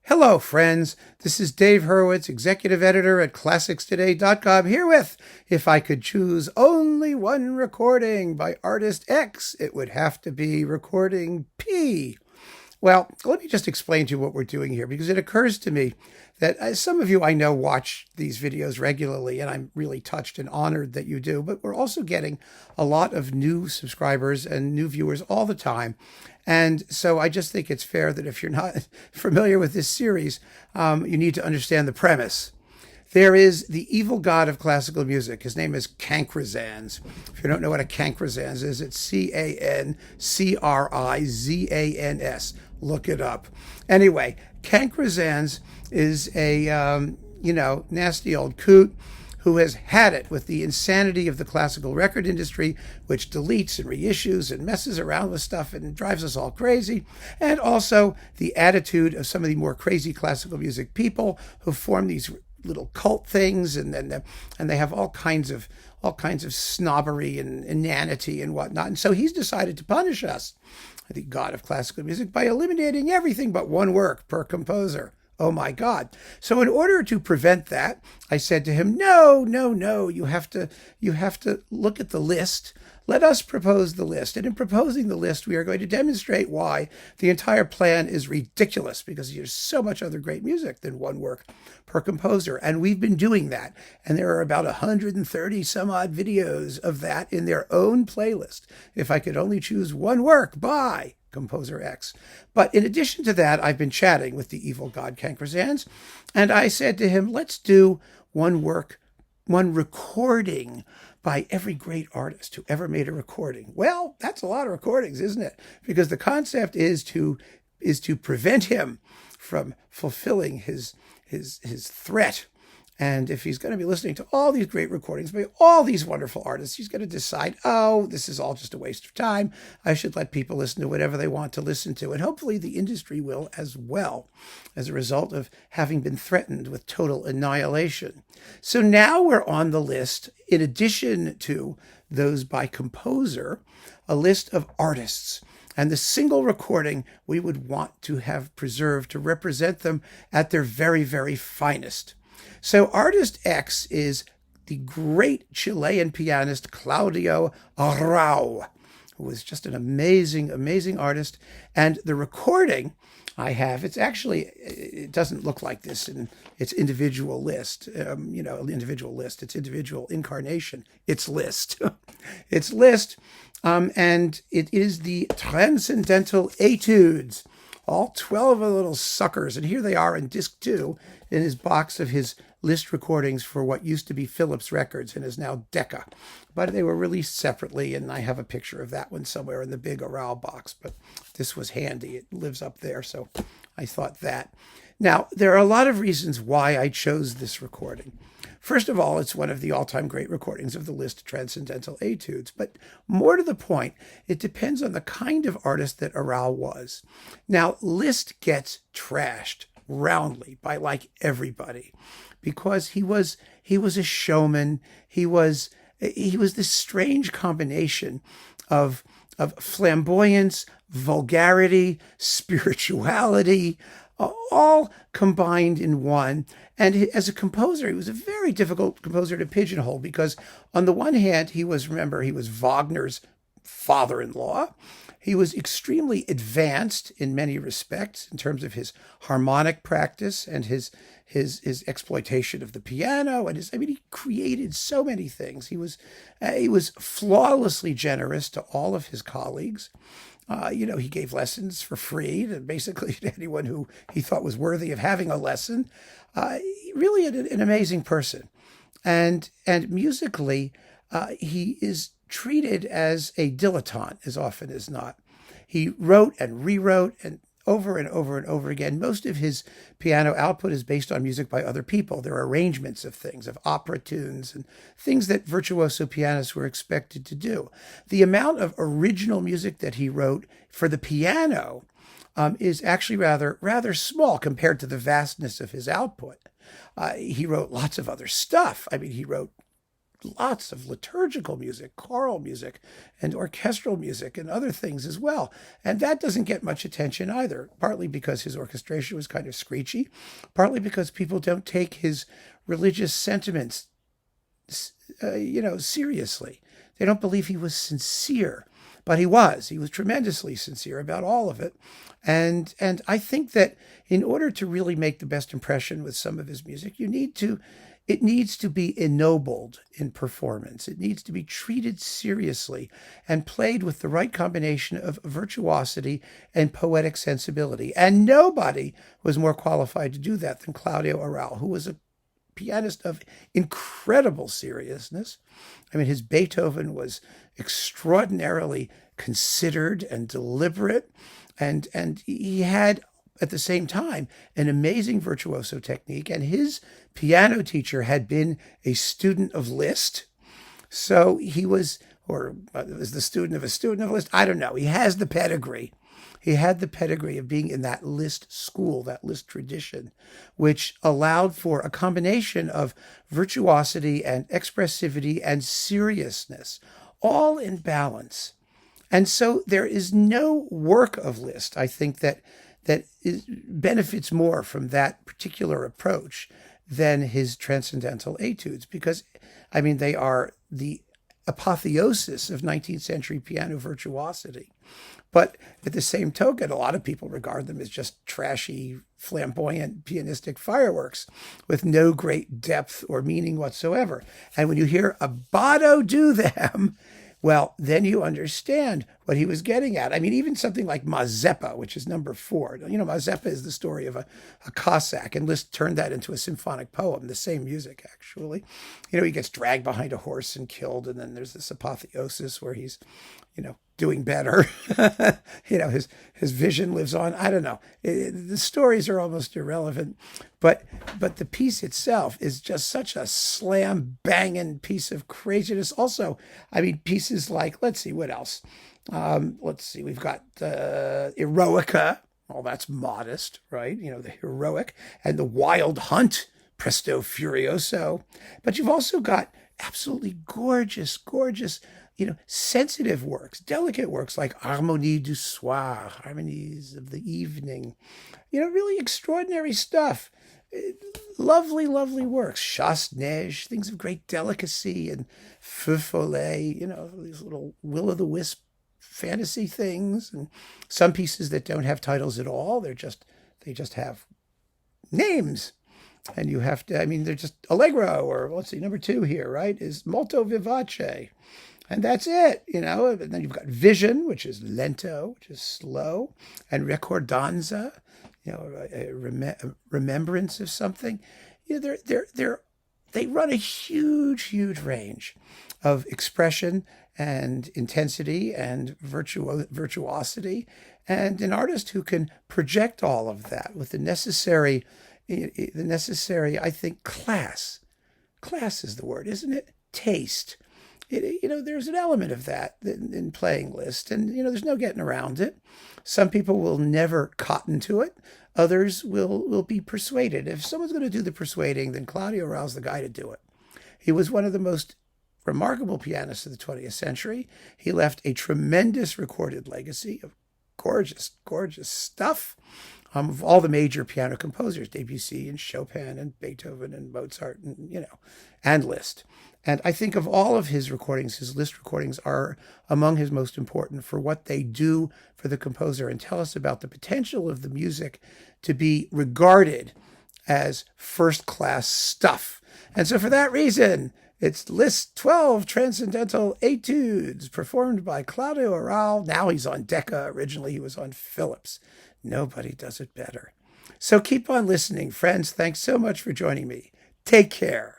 Hello, friends. This is Dave Hurwitz, executive editor at ClassicsToday.com, here with If I Could Choose Only One Recording by Artist X, it would have to be recording P. Well, let me just explain to you what we're doing here, because it occurs to me that some of you I know watch these videos regularly, and I'm really touched and honored that you do, but we're also getting a lot of new subscribers and new viewers all the time. And so I just think it's fair that if you're not familiar with this series, you need to understand the premise. There is the evil god of classical music. His name is Cancrizans. If you don't know what a Cancrizans is, it's Cancrizans. Look it up. Anyway, Cancrizans is a, nasty old coot who has had it with the insanity of the classical record industry, which deletes and reissues and messes around with stuff and drives us all crazy, and also the attitude of some of the more crazy classical music people who form these little cult things, and they have all kinds of snobbery and inanity and whatnot. And so he's decided to punish us, the god of classical music, by eliminating everything but one work per composer. Oh my God. So in order to prevent that, I said to him, no, you have to look at the list. Let us propose the list. And in proposing the list, we are going to demonstrate why the entire plan is ridiculous, because there's so much other great music than one work per composer. And we've been doing that. And there are about 130 some odd videos of that in their own playlist. If I could only choose one work by composer X. But in addition to that, I've been chatting with the evil god Cancrizans, and I said to him, let's do one recording by every great artist who ever made a recording. Well, that's a lot of recordings, isn't it? Because the concept is to prevent him from fulfilling his threat. And if he's going to be listening to all these great recordings by all these wonderful artists, he's going to decide, oh, this is all just a waste of time. I should let people listen to whatever they want to listen to. And hopefully the industry will as well, as a result of having been threatened with total annihilation. So now we're on the list, in addition to those by composer, a list of artists. And the single recording we would want to have preserved to represent them at their very, very finest. So artist X is the great Chilean pianist Claudio Arrau, who was just an amazing, amazing artist. And the recording I have, it doesn't look like this in its individual list, its individual incarnation, its list. Its list, and it is the Transcendental Etudes, all 12 of the little suckers. And here they are in disc 2 in his box of his list recordings for what used to be Philips Records and is now Decca. But they were released separately, and I have a picture of that one somewhere in the big Arrau box. But this was handy. It lives up there, so I thought that. Now, there are a lot of reasons why I chose this recording. First of all, it's one of the all-time great recordings of the Liszt Transcendental Etudes. But more to the point, it depends on the kind of artist that Arrau was. Now, Liszt gets trashed roundly by like everybody, because he was a showman. He was this strange combination of flamboyance, vulgarity, spirituality, all combined in one. And as a composer, he was a very difficult composer to pigeonhole, because on the one hand, he was Wagner's father-in-law. He was extremely advanced in many respects in terms of his harmonic practice and his exploitation of the piano, and he created so many things. He was flawlessly generous to all of his colleagues. He gave lessons for free to anyone who he thought was worthy of having a lesson. Really an amazing person. And musically, he is treated as a dilettante as often as not. He wrote and rewrote and over and over again. Most of his piano output is based on music by other people. There are arrangements of things, of opera tunes and things that virtuoso pianists were expected to do. The amount of original music that he wrote for the piano is actually rather small compared to the vastness of his output. He wrote lots of other stuff. He wrote lots of liturgical music, choral music, and orchestral music, and other things as well. And that doesn't get much attention either, partly because his orchestration was kind of screechy, partly because people don't take his religious sentiments, seriously. They don't believe he was sincere, but he was. He was tremendously sincere about all of it. And I think that in order to really make the best impression with some of his music, it needs to be ennobled in performance. It needs to be treated seriously and played with the right combination of virtuosity and poetic sensibility. And nobody was more qualified to do that than Claudio Arrau, who was a pianist of incredible seriousness. I mean, his Beethoven was extraordinarily considered and deliberate, and he had at the same time an amazing virtuoso technique, and his piano teacher had been a student of Liszt. So he was, or was the student of Liszt, I don't know. He has the pedigree. He had the pedigree of being in that Liszt school, that Liszt tradition, which allowed for a combination of virtuosity and expressivity and seriousness, all in balance. And so there is no work of Liszt, I think, that benefits more from that particular approach than his Transcendental Etudes, because, I mean, they are the apotheosis of 19th century piano virtuosity. But at the same token, a lot of people regard them as just trashy, flamboyant, pianistic fireworks with no great depth or meaning whatsoever. And when you hear Abbado do them, well, then you understand what he was getting at. I mean, even something like Mazeppa, which is number 4. Mazeppa is the story of a Cossack, and Liszt turned that into a symphonic poem, the same music, actually. He gets dragged behind a horse and killed, and then there's this apotheosis where he's, doing better. His vision lives on. I don't know. The stories are almost irrelevant, but the piece itself is just such a slam banging piece of craziness. Also, I mean, pieces like, let's see, what else? We've got Eroica. Well, that's modest, right? The heroic, and the Wild Hunt, Presto Furioso. But you've also got absolutely gorgeous, sensitive works, delicate works like Harmonie du Soir, Harmonies of the Evening. Really extraordinary stuff. Lovely, lovely works. Chasse-Neige, things of great delicacy, and Feu Follet, these little will-o'-the-wisp fantasy things, and some pieces that don't have titles at all. They just have names. And you have to, they're just Allegro, or let's see, number 2 here, right, is Molto Vivace. And that's it, And then you've got Vision, which is lento, which is slow, and Ricordanza, a remembrance of something. They run a huge range of expression and intensity and virtuosity, and an artist who can project all of that with the necessary, I think, class. Class is the word, isn't it? Taste. There's an element of that in playing Liszt, and, there's no getting around it. Some people will never cotton to it. Others will be persuaded. If someone's going to do the persuading, then Claudio Arrau's the guy to do it. He was one of the most remarkable pianists of the 20th century. He left a tremendous recorded legacy of gorgeous stuff. Of all the major piano composers, Debussy and Chopin and Beethoven and Mozart and Liszt. And I think of all of his recordings, his Liszt recordings are among his most important for what they do for the composer and tell us about the potential of the music to be regarded as first-class stuff. And so for that reason, it's Liszt 12 Transcendental Etudes, performed by Claudio Arrau. Now he's on Decca. Originally he was on Philips. Nobody does it better. So keep on listening, friends. Thanks so much for joining me. Take care.